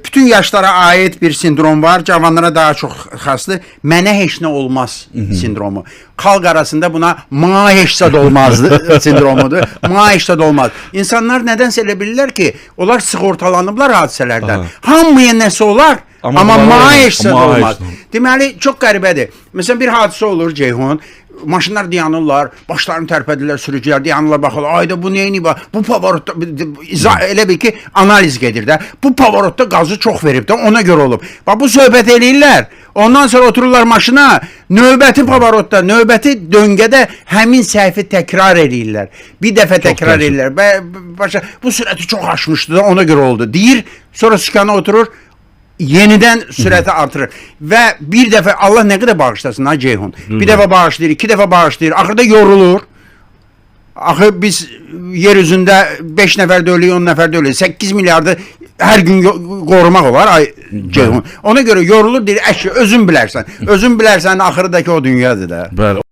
bütün yaşlara ait bir sindrom var. Cavanlara daha çox xasdır. Mənə heç nə olmaz sindromu. Xalq arasında buna "Ma heç zad olmazdı" sindromudur. Ma heç zad olmaz. İnsanlar nədənsə elə bilirlər ki, onlar sığortalanıblar hadisələrdən. Hamıya nəsə olar, amma ma heç zad olmaz. Deməli, çox qəribədir. Məsələn, bir hadisə olur Ceyhun. Maşınlar dayanırlar, başlarını tərpədirlər, sürücülər dayanırlar, baxırlar. Ayda bu neyini var? Bu pavarotda elə bil ki, analiz gedir də. Bu pavarotda qazı çox verib də, ona görə olub. Bax, bu söhbət eləyirlər. Ondan sonra otururlar maşına, növbəti pavarotda, növbəti döngədə həmin səhvi təkrar eləyirlər. Bir dəfə təkrar eləyirlər. Başa, bu sürəti çox aşmışdı da, ona görə oldu. Deyir, sonra sükana oturur, yenidən sürəti artırır. Və bir dəfə, Allah nə qədər bağışlasın ha Ceyhun. Bir dəfə bağışlayır, iki dəfə bağışlayır. Axırda yorulur. Axı biz yer üzündə 5 nəfər də ölüyor, 10 nəfər də ölüyor. 8 milyardı hər gün qorumaq olar ay Ceyhun. Ona görə yorulur, deyir, əşi, özün bilərsən. Özün bilərsən, axırıdakı o dünyadır da. Bəli.